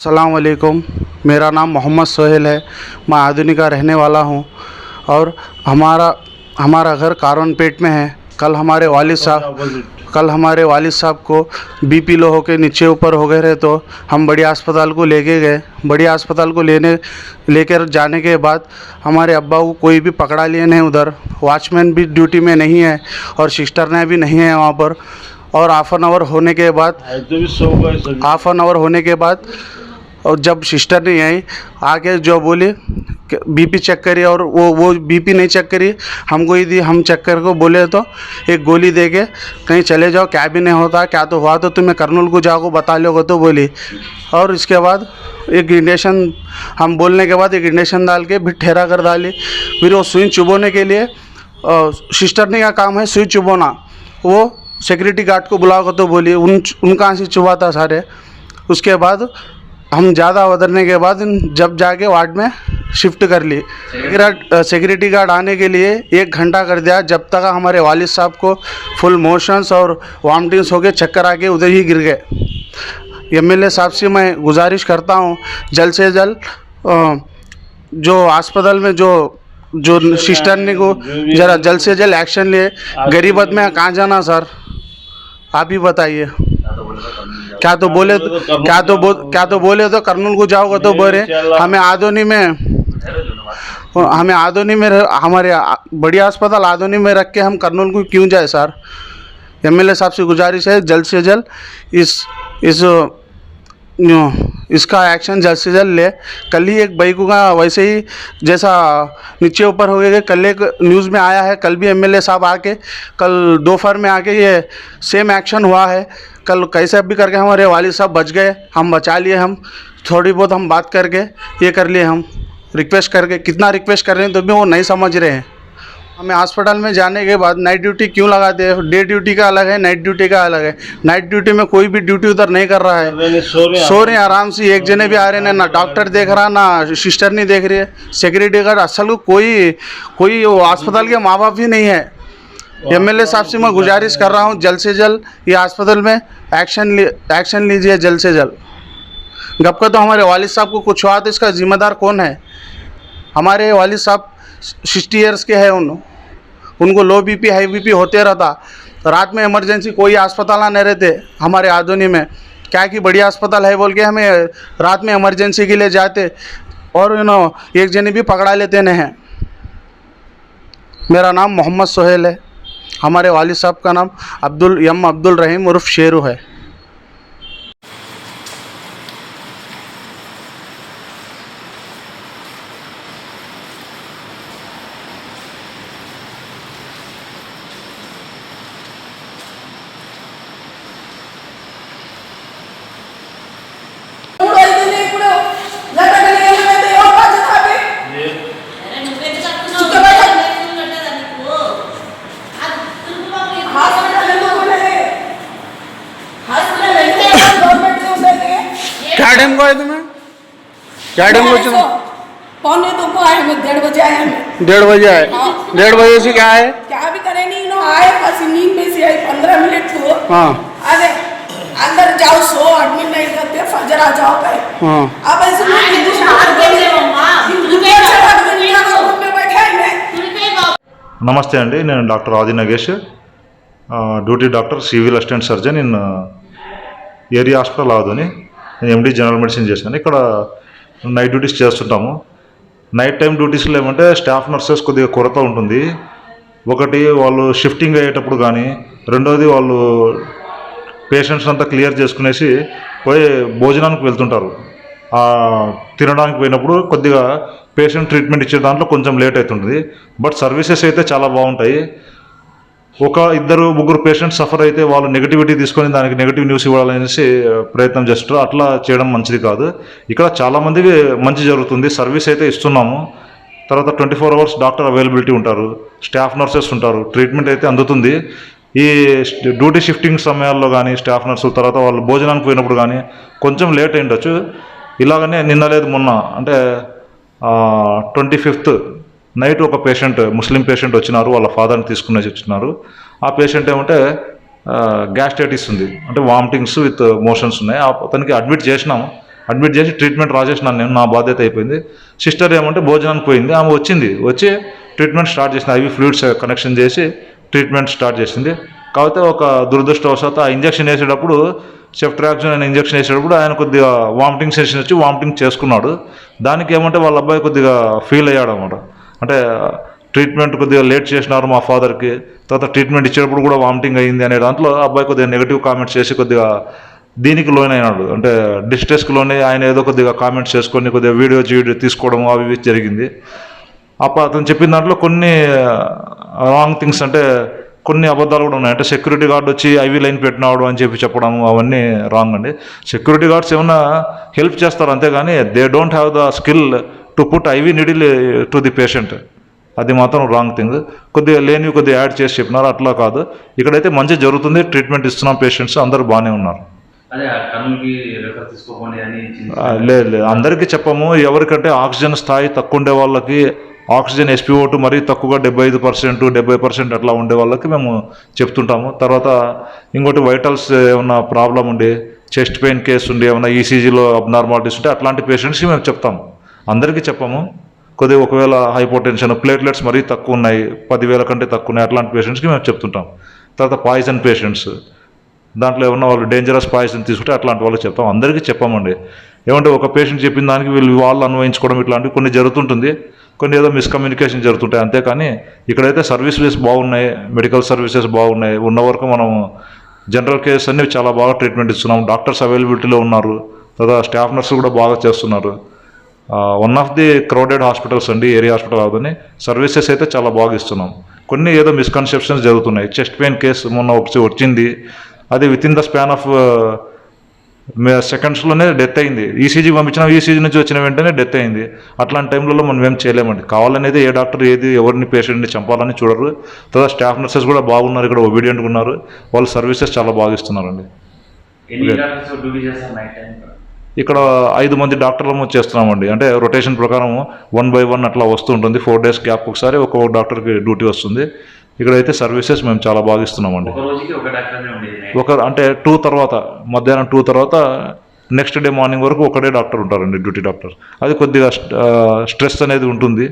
अस्सलाम वालेकुम। मेरा नाम मोहम्मद सोहेल है। मैं आधुनिक का रहने वाला हूँ और हमारा घर कारवनपेट में है। कल हमारे वालिद साहब को बीपी लो होकर नीचे ऊपर हो गए रहे, तो हम बड़ी अस्पताल को लेके गए। बड़ी अस्पताल को लेकर जाने के बाद हमारे अब्बा को कोई भी पकड़ा लिए नहीं। उधर वॉचमैन भी ड्यूटी में नहीं है और सिस्टर ने भी नहीं है वहाँ पर। और हाफ एन आवर होने के बाद और जब सिस्टर ने यहीं आके जो बोली बीपी चेक करिए, और वो बीपी नहीं चेक करी, हमको ही दी। हम चेक कर को बोले तो एक गोली दे के कहीं चले जाओ, क्या भी नहीं होता, क्या तो हुआ तो तुम्हें कर्नूल को जाओ बता लोगे तो बोली। और इसके बाद एक इंजेक्शन हम बोलने के बाद एक इंजेक्शन डाल के फिर ठहरा कर डाली। फिर वो सुई चुभोने के लिए सिस्टर ने का काम है सुई चुभोना, वो सिक्योरिटी गार्ड को बुलाओगे तो बोली। उनका से चुभाता सारे। उसके बाद हम ज़्यादा उधरने के बाद जब जाके वार्ड में शिफ्ट कर ली। सिक्योरिटी गार्ड आने के लिए 1 घंटा कर दिया, जब तक हमारे वालिद साहब को फुल मोशंस और वॉमिटिंग्स हो गए, चक्कर आके उधर ही गिर गए। एमएलए साहब से मैं गुजारिश करता हूँ जल्द से जल्द जो अस्पताल में जो सिस्टर ने को ज़रा जल्द से जल्द एक्शन ले। गरीबत में कहाँ जाना सर, आप ही बताइए। क्या तो बोले तो कर्नूल को जाओगे तो बोले। हमें आदोनी में हमारे बड़ी अस्पताल आदोनी में रख के हम कर्नूल को क्यों जाए सर। एमएलए साहब से गुजारिश है जल्द से जल्द इसका एक्शन जल्द से जल्द ले। कल ही एक बाइक का वैसे ही जैसा नीचे ऊपर हो गया, कल एक न्यूज़ में आया है। कल भी एमएलए साहब आके कल दोपहर में आके ये सेम एक्शन हुआ है। कल कैसे भी करके हमारे वालिद साहब बच गए, हम बचा लिए। हम थोड़ी बहुत हम बात करके ये कर लिए, हम रिक्वेस्ट करके कितना रिक्वेस्ट कर रहे हैं तो भी वो नहीं समझ रहे हैं। हमें हॉस्पिटल में जाने के बाद नाइट ड्यूटी क्यों लगाते हैं? डे ड्यूटी का अलग है, नाइट ड्यूटी का अलग है। नाइट ड्यूटी में कोई भी ड्यूटी उधर नहीं कर रहा है, सो रहे हैं आराम से। एक जने भी आ रहे हैं, ना डॉक्टर देख रहा, ना सिस्टर नहीं देख रही है। सिक्योरिटी गार्ड असल कोई अस्पताल के माँ बाप ही नहीं है। एमएलए साहब से मैं गुजारिश कर रहा हूँ जल्द से जल्द ये अस्पताल में एक्शन लीजिए जल्द से जल्द। गप का तो हमारे वालिद साहब को कुछ हुआ तो इसका जिम्मेदार कौन है? हमारे वालिद साहब 60 ईयर्स के हैं। उनको लो बीपी हाई बीपी होते रहता। रात में इमरजेंसी कोई अस्पताल नहीं रहते हमारे आदोनी में, क्या कि बड़ी अस्पताल है बोल के हमें रात में इमरजेंसी के लिए जाते और एक जने भी पकड़ा लेते नहीं हैं। मेरा नाम मोहम्मद सोहेल है। हमारे वालिद साहब का नाम अब्दुल रहीम उर्फ शेरू है। क्या टाइम को आए तुम्हें? क्या टाइम को चलो? 1:45 को आए हमें, 1:30 बजे आए हमें। 1:30 बजे आए? 1:30 बजे से क्या है? क्या भी करे नहीं, आए बस नींद में से आई 15 मिनट को। हाँ अरे अंदर जाओ, सो एडमिट नहीं करते, फजर आ जाओ गए। हाँ अब ऐसे నమస్తే అండి, నేను డాక్టర్ ఆది Nagesh, duty doctor civil assistant surgeon in area hospital Adoni. నేను ఎండి జనరల్ మెడిసిన్ చేశాను. ఇక్కడ నైట్ డ్యూటీస్ చేస్తుంటాము. నైట్ టైం డ్యూటీస్లో ఏమంటే స్టాఫ్ నర్సెస్ కొద్దిగా కొరత ఉంటుంది. ఒకటి వాళ్ళు షిఫ్టింగ్ అయ్యేటప్పుడు కానీ, రెండోది వాళ్ళు పేషెంట్స్ అంతా క్లియర్ చేసుకునేసి పోయి భోజనానికి వెళ్తుంటారు. తినడానికి పోయినప్పుడు కొద్దిగా పేషెంట్ ట్రీట్మెంట్ ఇచ్చే దాంట్లో కొంచెం లేట్ అవుతుంది. బట్ సర్వీసెస్ అయితే చాలా బాగుంటాయి. ఒక 2-3 పేషెంట్స్ సఫర్ అయితే వాళ్ళు నెగిటివిటీ తీసుకొని దానికి నెగిటివ్ న్యూస్ ఇవ్వాలనేసి ప్రయత్నం చేస్తారు. అట్లా చేయడం మంచిది కాదు. ఇక్కడ చాలామందికి మంచి జరుగుతుంది. సర్వీస్ అయితే ఇస్తున్నాము. తర్వాత 24 అవర్స్ డాక్టర్ అవైలబిలిటీ ఉంటారు, స్టాఫ్ నర్సెస్ ఉంటారు, ట్రీట్మెంట్ అయితే అందుతుంది. ఈ డ్యూటీ షిఫ్టింగ్ సమయాల్లో కానీ స్టాఫ్ నర్సుల తర్వాత వాళ్ళు భోజనానికి పోయినప్పుడు కానీ కొంచెం లేట్ అయ్యుండొచ్చు. ఇలాగనే నిన్న లేదు మొన్న అంటే 25th నైట్ ఒక పేషెంట్, ముస్లిం పేషెంట్ వచ్చినారు. వాళ్ళ ఫాదర్ని తీసుకునేసి వచ్చినారు. ఆ పేషెంట్ ఏమంటే గ్యాస్ట్రైటిస్ ఉంది, అంటే వామిటింగ్స్ విత్ మోషన్స్ ఉన్నాయి. అతనికి అడ్మిట్ చేసినాము. అడ్మిట్ చేసి ట్రీట్మెంట్ రాసేసినాను నేను, నా బాధ్యత అయిపోయింది. సిస్టర్ ఏమంటే భోజనానికి పోయింది, ఆమె వచ్చి ట్రీట్మెంట్ స్టార్ట్ చేసింది. ఐవి ఫ్లూయిడ్స్ కనెక్షన్ చేసి ట్రీట్మెంట్ స్టార్ట్ చేసింది. కాకపోతే ఒక దురదృష్టవశాత్తు ఆ ఇంజక్షన్ వేసేటప్పుడు సెఫ్ట్రాక్సిన్ అనే ఇంజక్షన్ వేసేటప్పుడు ఆయన కొద్దిగా వామిటింగ్ సెషన్ వచ్చి వామిటింగ్ చేసుకున్నాడు. దానికి ఏమంటే వాళ్ళ అబ్బాయి కొద్దిగా ఫీల్ అయ్యాడు అనమాట. అంటే ట్రీట్మెంట్ కొద్దిగా లేట్ చేసినారు మా ఫాదర్కి, తర్వాత ట్రీట్మెంట్ ఇచ్చేటప్పుడు కూడా వామిటింగ్ అయ్యింది అనే దాంట్లో అబ్బాయి కొద్దిగా నెగిటివ్ కామెంట్స్ చేసి కొద్దిగా దీనికి లోన్ అయినాడు. అంటే డిస్ట్రెస్కి లోనే ఆయన ఏదో కొద్దిగా కామెంట్స్ చేసుకొని కొద్దిగా వీడియో తీసుకోవడం అవి ఇవి జరిగింది. అతను చెప్పిన దాంట్లో కొన్ని రాంగ్ థింగ్స్, అంటే కొన్ని అబద్ధాలు కూడా ఉన్నాయి. అంటే సెక్యూరిటీ గార్డ్ వచ్చి ఐవీ లైన్ పెట్టినాడు అని చెప్పడం అవన్నీ రాంగ్ అండి. సెక్యూరిటీ గార్డ్స్ ఏమన్నా హెల్ప్ చేస్తారు అంతేగాని they don't have the skill to put ivy needle to the patient. అది మాత్రం రాంగ్ థింగ్. కొద్దిగా లేనివి కొద్దిగా యాడ్ చేసి చెప్పినారు, అట్లా కాదు. ఇక్కడైతే మంచి జరుగుతుంది, ట్రీట్మెంట్ ఇస్తున్నాం, పేషెంట్స్ అందరూ బాగానే ఉన్నారు. లేదు, అందరికీ చెప్పము. ఎవరికంటే ఆక్సిజన్ స్థాయి తక్కువ ఉండే వాళ్ళకి, ఆక్సిజన్ SpO2 మరీ తక్కువగా 75%, 70% అట్లా ఉండే వాళ్ళకి మేము చెప్తుంటాము. తర్వాత ఇంకోటి వైటల్స్ ఏమన్నా ప్రాబ్లం ఉండి, చెస్ట్ పెయిన్ కేసు ఉండి, ఏమన్నా ఈసీజీలో అబ్నార్మాలిటీస్ ఉంటే అట్లాంటి పేషెంట్స్కి మేము చెప్తాము. అందరికీ చెప్పము. కొద్దిగా ఒకవేళ హైపోటెన్షన్, ప్లేట్లెట్స్ మరీ తక్కువ ఉన్నాయి, 10,000 కంటే తక్కువ ఉన్నాయి, అట్లాంటి పేషెంట్స్కి మేము చెప్తుంటాం. తర్వాత పాయిజన్ పేషెంట్స్, దాంట్లో ఏమన్నా వాళ్ళు డేంజరస్ పాయిజన్ తీసుకుంటే అట్లాంటి వాళ్ళకి చెప్తాం. అందరికీ చెప్పామండి. ఏమంటే ఒక పేషెంట్ చెప్పిన దానికి వాళ్ళు అన్వయించుకోవడం ఇట్లాంటివి కొన్ని జరుగుతుంటుంది, కొన్ని ఏదో మిస్కమ్యూనికేషన్ జరుగుతుంటాయి. అంతేకాని ఇక్కడైతే సర్వీసెస్ బాగున్నాయి, మెడికల్ సర్వీసెస్ బాగున్నాయి. ఉన్న వరకు మనం జనరల్ కేసెస్ అన్ని చాలా బాగా ట్రీట్మెంట్ ఇస్తున్నాం. డాక్టర్స్ అవైలబిలిటీలో ఉన్నారు, తర్వాత స్టాఫ్ నర్స్ కూడా బాగా చేస్తున్నారు. One of the crowded hospitals అండి ఏరియా హాస్పిటల్ అవుతుంది. సర్వీసెస్ అయితే చాలా బాగా ఇస్తున్నాం. కొన్ని ఏదో మిస్కన్సెప్షన్స్ జరుగుతున్నాయి. చెస్ట్ పెయిన్ కేసు మొన్న వచ్చింది, అది with in the span of సెకండ్స్లోనే డెత్ అయింది. ఈసీజీ పంపించిన, ఈసీజీ నుంచి వచ్చిన వెంటనే డెత్ అయింది. అట్లాంటి టైంలలో మనం ఏం చేయలేమండి. కావాలనేది ఏ డాక్టర్ ఎవరిని పేషెంట్ని చంపాలని చూడరు. తర్వాత స్టాఫ్ నర్సెస్ కూడా బాగున్నారు, ఇక్కడ ఒబీడియంట్గా ఉన్నారు, వాళ్ళు సర్వీసెస్ చాలా బాగా ఇస్తున్నారండి. ఇక్కడ 5 మంది డాక్టర్లు చేస్తున్నామండి. అంటే రొటేషన్ ప్రకారం 1 by 1 అట్లా వస్తూ ఉంటుంది. 4 days గ్యాప్ ఒకసారి ఒక్కొక్క డాక్టర్కి డ్యూటీ వస్తుంది. ఇక్కడైతే సర్వీసెస్ మేము చాలా బాగా ఇస్తున్నామండి. అంటే 2 తర్వాత, మధ్యాహ్నం 2 తర్వాత నెక్స్ట్ డే మార్నింగ్ వరకు ఒకటే డాక్టర్ ఉంటారండి, డ్యూటీ డాక్టర్. అది కొద్దిగా స్ట్రెస్ అనేది ఉంటుంది.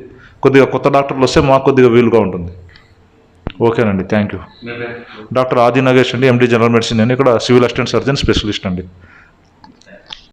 కొద్దిగా కొత్త డాక్టర్లు వస్తే మాకు కొద్దిగా వీలుగా ఉంటుంది. ఓకేనండి, థ్యాంక్ యూ. డాక్టర్ ఆది నగేష్ అండి, MD జనరల్ మెడిసిన్. నేను ఇక్కడ సివిల్ అసిస్టెంట్ సర్జన్ స్పెషలిస్ట్ అండి.